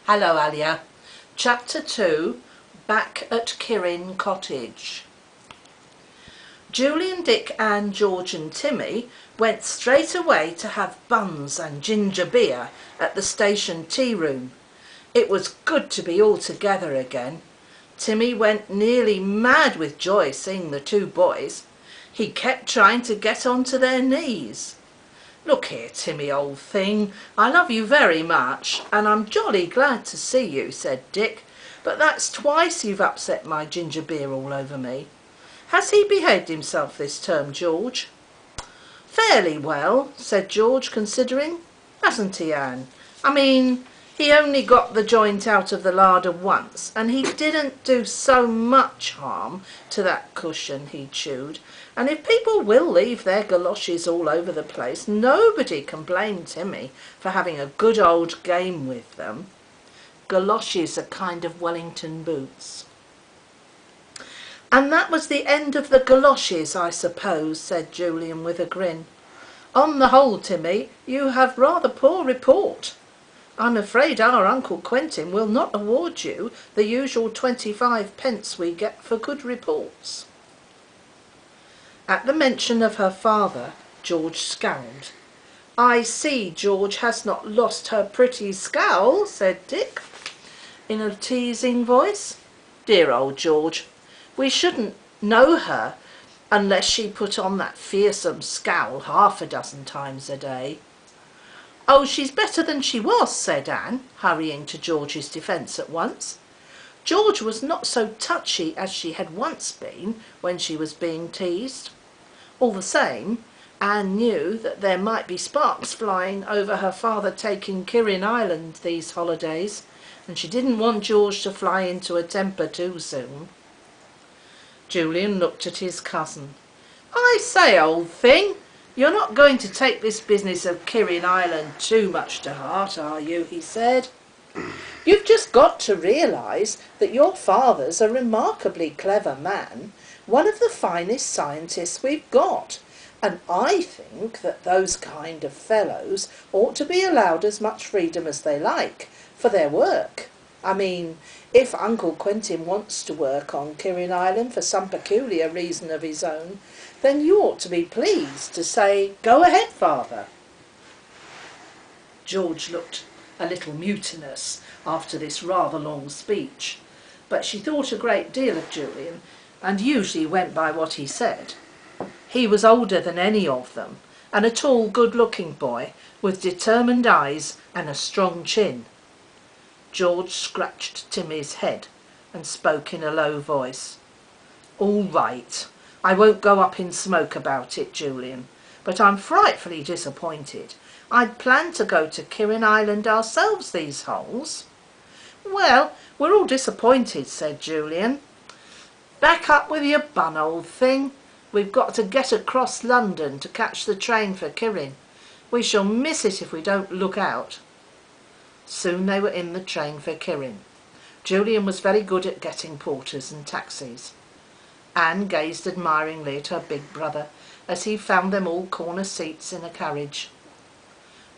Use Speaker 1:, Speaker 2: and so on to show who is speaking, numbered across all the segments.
Speaker 1: Hello, Alia. Chapter 2, Back at Kirin Cottage. Julian, Dick, Anne, George and Timmy went straight away to have buns and ginger beer at the station tea room. It was good to be all together again. Timmy went nearly mad with joy seeing the two boys. He kept trying to get onto their knees. "Look here, Timmy, old thing, I love you very much, and I'm jolly glad to see you," said Dick, "but that's twice you've upset my ginger beer all over me. Has he behaved himself this term, George?" "Fairly well," said George, considering. "Hasn't he, Anne? I mean, he only got the joint out of the larder once, and he didn't do so much harm to that cushion he chewed, and if people will leave their galoshes all over the place, nobody can blame Timmy for having a good old game with them." Galoshes are kind of Wellington boots. "And that was the end of the galoshes, I suppose," said Julian with a grin. "On the whole, Timmy, you have rather poor report. I'm afraid our Uncle Quentin will not award you the usual 25p we get for good reports." At the mention of her father, George scowled. "I see George has not lost her pretty scowl," said Dick, in a teasing voice. "Dear old George, we shouldn't know her unless she put on that fearsome scowl half a dozen times a day." "Oh, she's better than she was," said Anne, hurrying to George's defence at once. George was not so touchy as she had once been when she was being teased. All the same, Anne knew that there might be sparks flying over her father taking Kirin Island these holidays, and she didn't want George to fly into a temper too soon. Julian looked at his cousin. "I say, old thing, you're not going to take this business of Kirin Island too much to heart, are you?" he said. "You've just got to realise that your father's a remarkably clever man, one of the finest scientists we've got, and I think that those kind of fellows ought to be allowed as much freedom as they like for their work. I mean, if Uncle Quentin wants to work on Kirin Island for some peculiar reason of his own, then you ought to be pleased to say, 'Go ahead, father.'" George looked a little mutinous after this rather long speech, but she thought a great deal of Julian and usually went by what he said. He was older than any of them, and a tall, good-looking boy with determined eyes and a strong chin. George scratched Timmy's head and spoke in a low voice. "All right, I won't go up in smoke about it, Julian, but I'm frightfully disappointed. I'd planned to go to Kirin Island ourselves these holes." "Well, we're all disappointed," said Julian. "Back up with your bun, old thing. We've got to get across London to catch the train for Kirin. We shall miss it if we don't look out." Soon they were in the train for Kirin. Julian was very good at getting porters and taxis. Anne gazed admiringly at her big brother as he found them all corner seats in a carriage.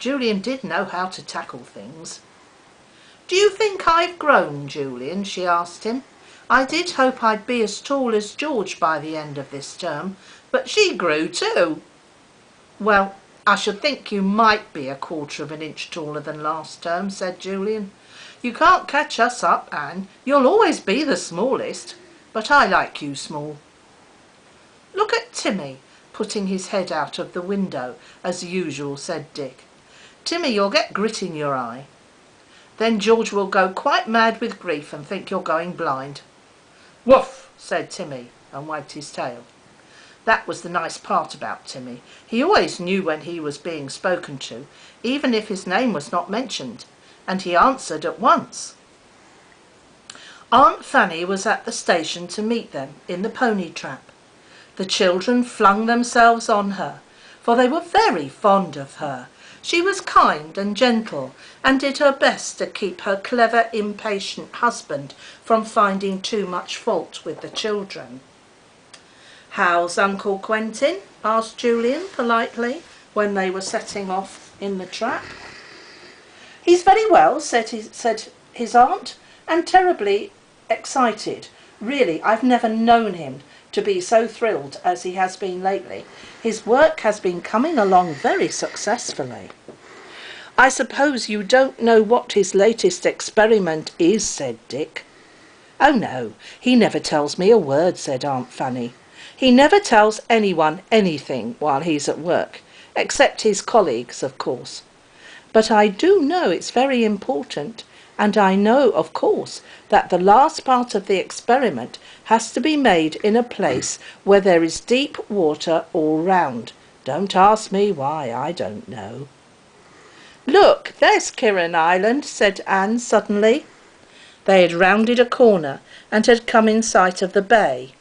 Speaker 1: Julian did know how to tackle things. "Do you think I've grown, Julian?" she asked him. "I did hope I'd be as tall as George by the end of this term, but she grew too." "Well, I should think you might be a quarter of an inch taller than last term," said Julian. "You can't catch us up, Anne. You'll always be the smallest, but I like you small." "Look at Timmy, putting his head out of the window, as usual," said Dick. "Timmy, you'll get grit in your eye. Then George will go quite mad with grief and think you're going blind." "Woof," said Timmy, and wagged his tail. That was the nice part about Timmy. He always knew when he was being spoken to, even if his name was not mentioned, and he answered at once. Aunt Fanny was at the station to meet them in the pony trap. The children flung themselves on her, for they were very fond of her. She was kind and gentle, and did her best to keep her clever, impatient husband from finding too much fault with the children. "How's Uncle Quentin?" asked Julian politely when they were setting off in the trap. "He's very well," said his aunt, and terribly excited. Really, I've never known him to be so thrilled as he has been lately. His work has been coming along very successfully. I suppose you don't know what his latest experiment is, said Dick. Oh no, he never tells me a word, said Aunt Fanny. He never tells anyone anything while he's at work, except his colleagues, of course. But I do know it's very important, and I know, of course, that the last part of the experiment has to be made in a place where there is deep water all round. Don't ask me why, I don't know. Look, there's Kirin Island, said Anne suddenly. They had rounded a corner and had come in sight of the bay.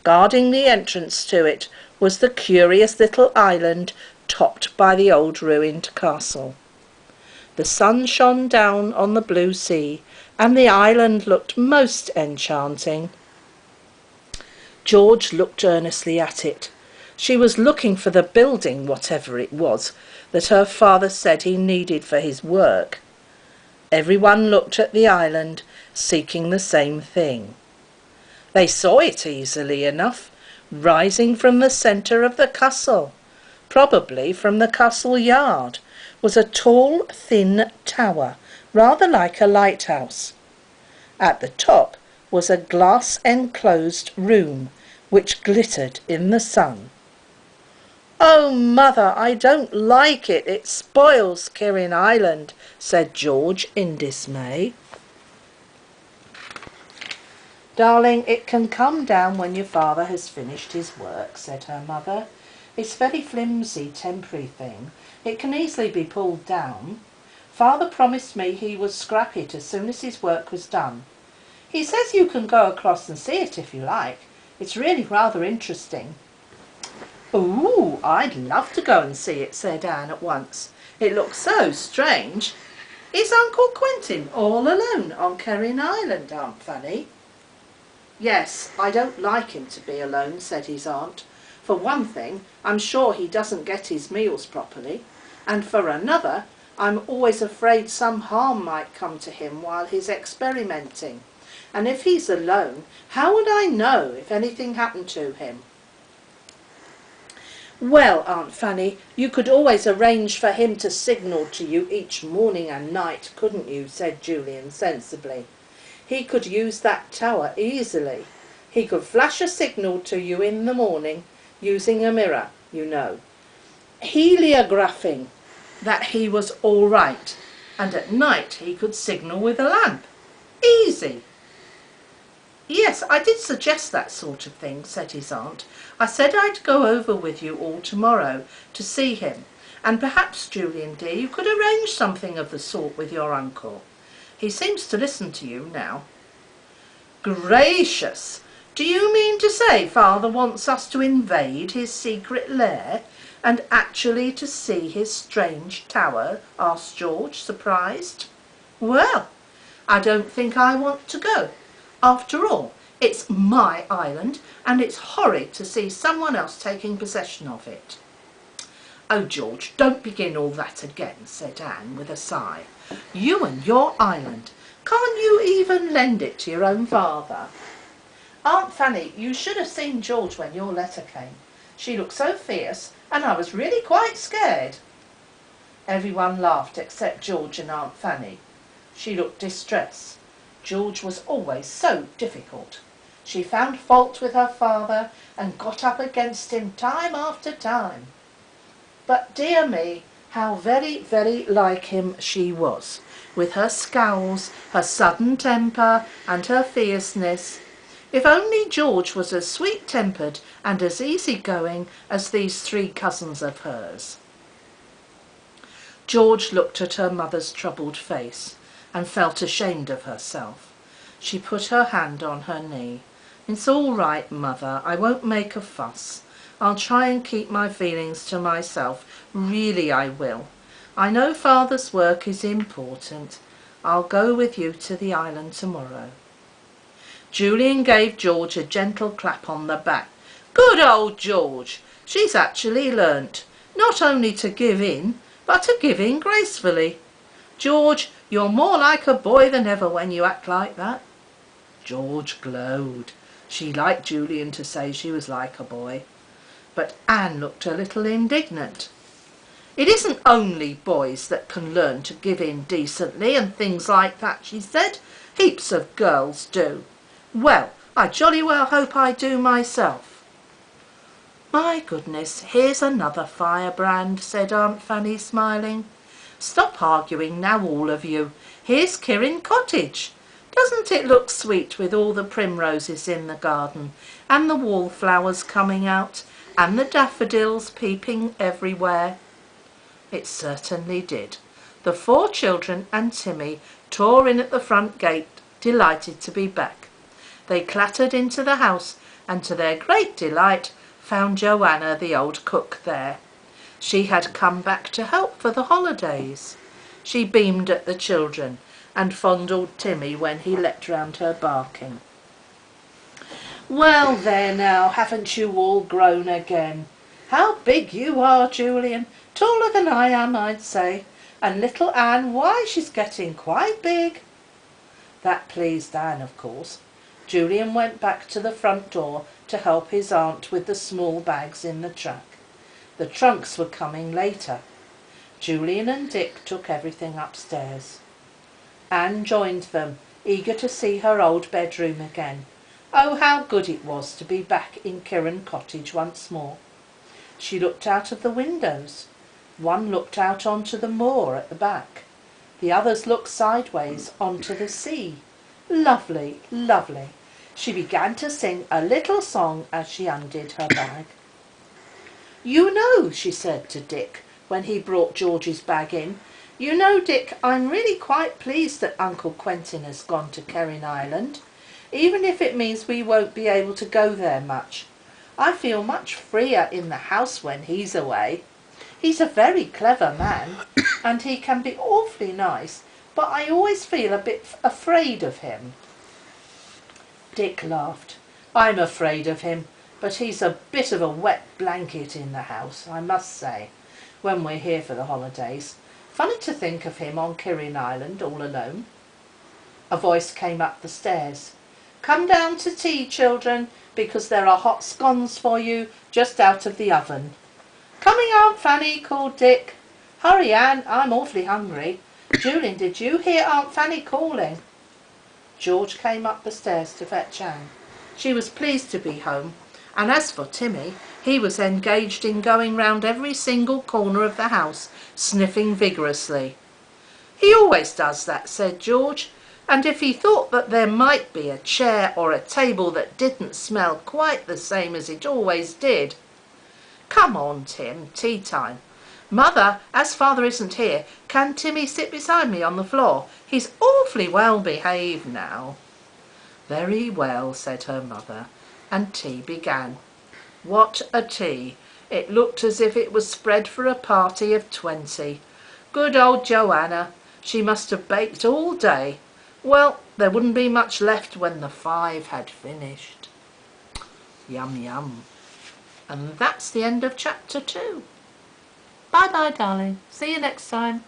Speaker 1: Guarding the entrance to it was the curious little island topped by the old ruined castle. The sun shone down on the blue sea, and the island looked most enchanting. George looked earnestly at it. She was looking for the building, whatever it was, that her father said he needed for his work. Everyone looked at the island, seeking the same thing. They saw it easily enough, rising from the centre of the castle, probably from the castle yard, was a tall, thin tower, rather like a lighthouse. At the top was a glass-enclosed room, which glittered in the sun. "Oh, mother, I don't like it. It spoils Kirin Island," said George in dismay. "Darling, it can come down when your father has finished his work," said her mother. "It's a very flimsy, temporary thing. It can easily be pulled down. Father promised me he would scrap it as soon as his work was done. He says you can go across and see it if you like. It's really rather interesting." "Ooh, I'd love to go and see it," said Anne at once. "It looks so strange. Is Uncle Quentin all alone on Kirin Island, Aunt Fanny?" "Yes, I don't like him to be alone," said his aunt. "For one thing, I'm sure he doesn't get his meals properly, and for another, I'm always afraid some harm might come to him while he's experimenting. And if he's alone, how would I know if anything happened to him?" "Well, Aunt Fanny, you could always arrange for him to signal to you each morning and night, couldn't you?" said Julian sensibly. "He could use that tower easily. He could flash a signal to you in the morning, using a mirror, you know, heliographing that he was all right, and at night he could signal with a lamp. Easy." "Yes, I did suggest that sort of thing," said his aunt. "I said I'd go over with you all tomorrow to see him, and perhaps, Julian dear, you could arrange something of the sort with your uncle. He seems to listen to you now." "Gracious! Do you mean to say father wants us to invade his secret lair and actually to see his strange tower?" asked George, surprised. "Well, I don't think I want to go. After all, it's my island, and it's horrid to see someone else taking possession of it." "Oh, George, don't begin all that again," said Anne with a sigh. "You and your island. Can't you even lend it to your own father?" "Aunt Fanny, you should have seen George when your letter came. She looked so fierce, and I was really quite scared." Everyone laughed except George and Aunt Fanny. She looked distressed. George was always so difficult. She found fault with her father and got up against him time after time. But dear me, how very, very like him she was, with her scowls, her sudden temper, and her fierceness. If only George was as sweet-tempered and as easy-going as these three cousins of hers. George looked at her mother's troubled face and felt ashamed of herself. She put her hand on her knee. "It's all right, mother. I won't make a fuss. I'll try and keep my feelings to myself. Really I will. I know father's work is important. I'll go with you to the island tomorrow." Julian gave George a gentle clap on the back. "Good old George! She's actually learnt not only to give in, but to give in gracefully. George, You're more like a boy than ever when you act like that." George glowed. She liked Julian to say she was like a boy. But Anne looked a little indignant. "It isn't only boys that can learn to give in decently and things like that," she said. "Heaps of girls do. Well, I jolly well hope I do myself." "My goodness, here's another firebrand," said Aunt Fanny, smiling. "Stop arguing now, all of you. Here's Kirin Cottage. Doesn't it look sweet with all the primroses in the garden, and the wallflowers coming out, and the daffodils peeping everywhere?" It certainly did. The 4 children and Timmy tore in at the front gate, delighted to be back. They clattered into the house, and to their great delight found Joanna, the old cook, there. She had come back to help for the holidays. She beamed at the children and fondled Timmy when he leapt round her barking. "Well, there now, haven't you all grown again? How big you are, Julian! Taller than I am, I'd say. And little Anne, why, she's getting quite big." That pleased Anne, of course. Julian went back to the front door to help his aunt with the small bags in the truck. The trunks were coming later. Julian and Dick took everything upstairs. Anne joined them, eager to see her old bedroom again. Oh, how good it was to be back in Kirin Cottage once more. She looked out of the windows. One looked out onto the moor at the back. The others looked sideways onto the sea. Lovely, lovely. She began to sing a little song as she undid her bag. "You know," she said to Dick when he brought George's bag in, "you know, Dick, I'm really quite pleased that Uncle Quentin has gone to Kirin Island, even if it means we won't be able to go there much. I feel much freer in the house when he's away. He's a very clever man, and he can be awfully nice, but I always feel a bit afraid of him." Dick laughed. "I'm afraid of him, but he's a bit of a wet blanket in the house, I must say, when we're here for the holidays. Funny to think of him on Kirin Island all alone." A voice came up the stairs. "Come down to tea, children, because there are hot scones for you just out of the oven." "Coming, Aunt Fanny," called Dick. "Hurry, Anne, I'm awfully hungry. Julian, did you hear Aunt Fanny calling?" George came up the stairs to fetch Anne. She was pleased to be home, and as for Timmy, he was engaged in going round every single corner of the house, sniffing vigorously. "He always does that," said George, "and if he thought that there might be a chair or a table that didn't smell quite the same as it always did. Come on, Tim, tea time. Mother, as father isn't here, can Timmy sit beside me on the floor? He's awfully well behaved now." "Very well," said her mother, and tea began. What a tea! It looked as if it was spread for a party of 20. Good old Joanna! She must have baked all day. Well, there wouldn't be much left when the 5 had finished. Yum, yum. And that's the end of chapter 2. Bye-bye, darling. See you next time.